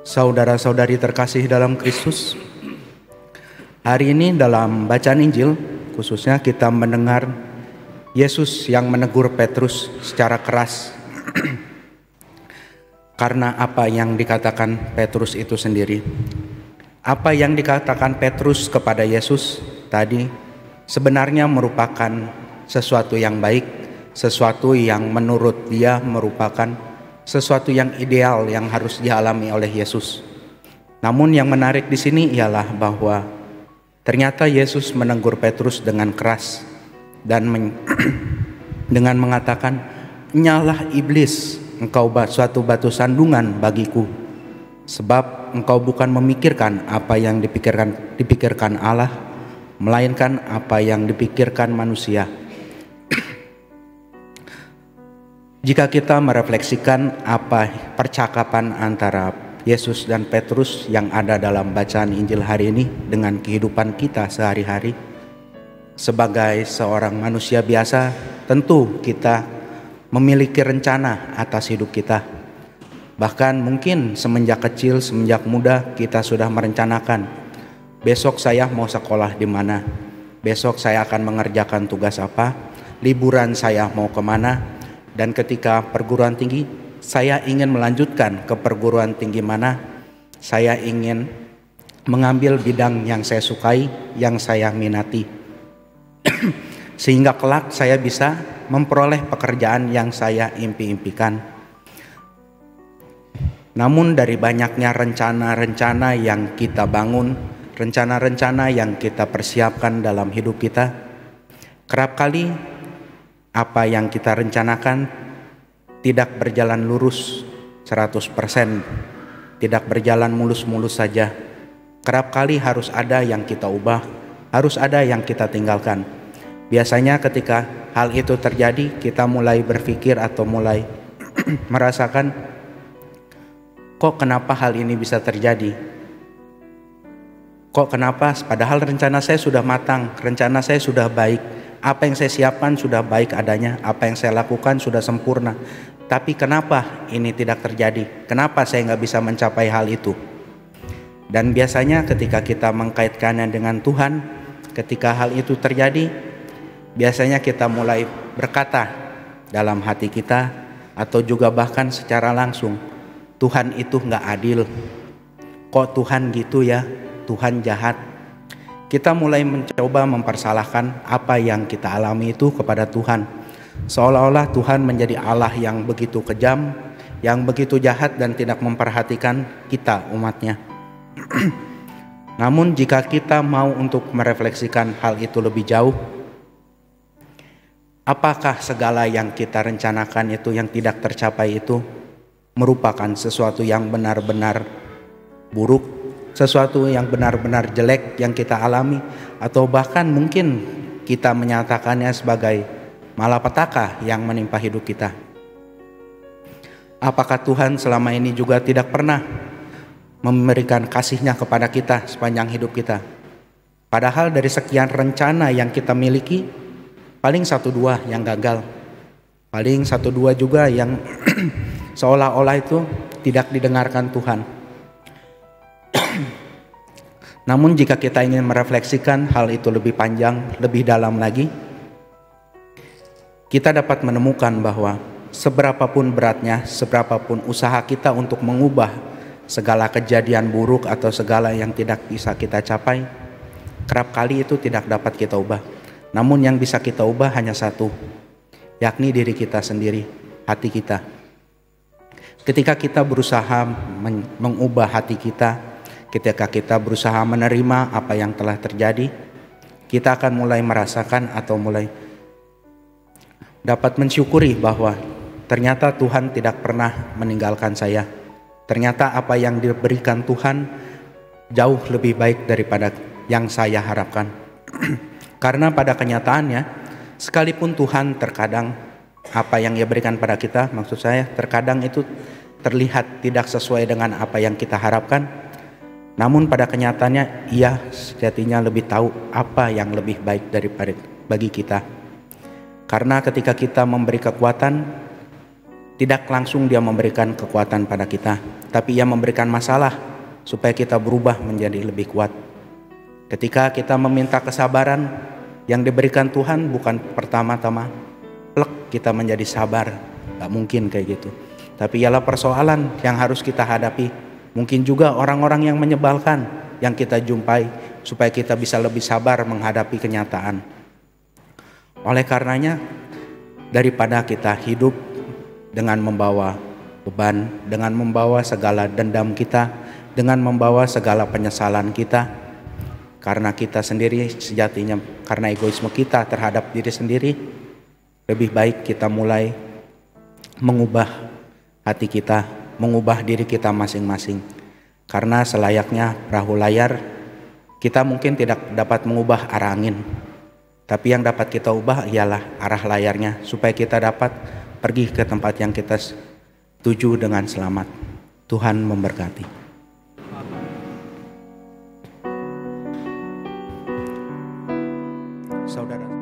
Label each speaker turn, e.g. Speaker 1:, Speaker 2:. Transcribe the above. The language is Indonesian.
Speaker 1: Saudara-saudari terkasih dalam Kristus, hari ini dalam bacaan Injil khususnya kita mendengar Yesus yang menegur Petrus secara keras karena apa yang dikatakan Petrus itu sendiri. Apa yang dikatakan Petrus kepada Yesus tadi sebenarnya merupakan sesuatu yang baik, sesuatu yang menurut dia merupakan sesuatu yang ideal yang harus dialami oleh Yesus. Namun yang menarik di sini ialah bahwa ternyata Yesus menegur Petrus dengan keras dan dengan mengatakan, "Nyalah iblis, engkau suatu batu sandungan bagiku, sebab engkau bukan memikirkan apa yang dipikirkan Allah, melainkan apa yang dipikirkan manusia." Jika kita merefleksikan apa percakapan antara Yesus dan Petrus yang ada dalam bacaan Injil hari ini dengan kehidupan kita sehari-hari, sebagai seorang manusia biasa, tentu kita memiliki rencana atas hidup kita. Bahkan mungkin semenjak kecil, semenjak muda kita sudah merencanakan, besok saya mau sekolah di mana, besok saya akan mengerjakan tugas apa, liburan saya mau kemana. Dan ketika perguruan tinggi, saya ingin melanjutkan ke perguruan tinggi mana, saya ingin mengambil bidang yang saya sukai, yang saya minati, sehingga kelak saya bisa memperoleh pekerjaan yang saya impi-impikan. Namun dari banyaknya rencana-rencana yang kita bangun, rencana-rencana yang kita persiapkan dalam hidup kita, kerap kali apa yang kita rencanakan tidak berjalan lurus 100%, tidak berjalan mulus-mulus saja. Kerap kali harus ada yang kita ubah, harus ada yang kita tinggalkan. Biasanya ketika hal itu terjadi, kita mulai berpikir atau mulai merasakan, kok kenapa hal ini bisa terjadi? Kok kenapa? Padahal rencana saya sudah matang, rencana saya sudah baik. Apa yang saya siapkan sudah baik adanya, apa yang saya lakukan sudah sempurna. Tapi kenapa ini tidak terjadi? Kenapa saya nggak bisa mencapai hal itu? Dan biasanya ketika kita mengkaitkannya dengan Tuhan, ketika hal itu terjadi, biasanya kita mulai berkata dalam hati kita, atau juga bahkan secara langsung, Tuhan itu nggak adil. Kok Tuhan gitu ya? Tuhan jahat. Kita mulai mencoba mempersalahkan apa yang kita alami itu kepada Tuhan. Seolah-olah Tuhan menjadi Allah yang begitu kejam, yang begitu jahat dan tidak memperhatikan kita umatnya. Namun jika kita mau untuk merefleksikan hal itu lebih jauh, apakah segala yang kita rencanakan itu yang tidak tercapai itu merupakan sesuatu yang benar-benar buruk, sesuatu yang benar-benar jelek yang kita alami, atau bahkan mungkin kita menyatakannya sebagai malapetaka yang menimpa hidup kita? Apakah Tuhan selama ini juga tidak pernah memberikan kasih-Nya kepada kita sepanjang hidup kita? Padahal dari sekian rencana yang kita miliki, paling 1-2 yang gagal, paling 1-2 juga yang seolah-olah itu tidak didengarkan Tuhan. Namun jika kita ingin merefleksikan hal itu lebih panjang, lebih dalam lagi, kita dapat menemukan bahwa seberapapun beratnya, seberapapun usaha kita untuk mengubah segala kejadian buruk atau segala yang tidak bisa kita capai, kerap kali itu tidak dapat kita ubah. Namun yang bisa kita ubah hanya satu, yakni diri kita sendiri, hati kita. Ketika kita berusaha mengubah hati kita, ketika kita berusaha menerima apa yang telah terjadi, kita akan mulai merasakan atau mulai dapat mensyukuri bahwa ternyata Tuhan tidak pernah meninggalkan saya. Ternyata apa yang diberikan Tuhan jauh lebih baik daripada yang saya harapkan. Karena pada kenyataannya, sekalipun Tuhan terkadang apa yang Ia berikan pada kita, maksud saya terkadang itu terlihat tidak sesuai dengan apa yang kita harapkan, namun pada kenyataannya Ia sejatinya lebih tahu apa yang lebih baik daripada bagi kita. Karena ketika kita memberi kekuatan, Tidak langsung dia memberikan kekuatan pada kita, tapi ia memberikan masalah supaya kita berubah menjadi lebih kuat. Ketika kita meminta kesabaran, yang diberikan Tuhan bukan pertama-tama plek kita menjadi sabar, gak mungkin kayak gitu. Tapi ialah persoalan yang harus kita hadapi. Mungkin juga orang-orang yang menyebalkan yang kita jumpai, supaya kita bisa lebih sabar menghadapi kenyataan. Oleh karenanya, daripada kita hidup dengan membawa beban, dengan membawa segala dendam kita, dengan membawa segala penyesalan kita, karena kita sendiri sejatinya, karena egoisme kita terhadap diri sendiri, lebih baik kita mulai mengubah hati kita, mengubah diri kita masing-masing. Karena selayaknya perahu layar, kita mungkin tidak dapat mengubah arah angin, tapi yang dapat kita ubah ialah arah layarnya, supaya kita dapat pergi ke tempat yang kita tuju dengan selamat. Tuhan memberkati. Saudara.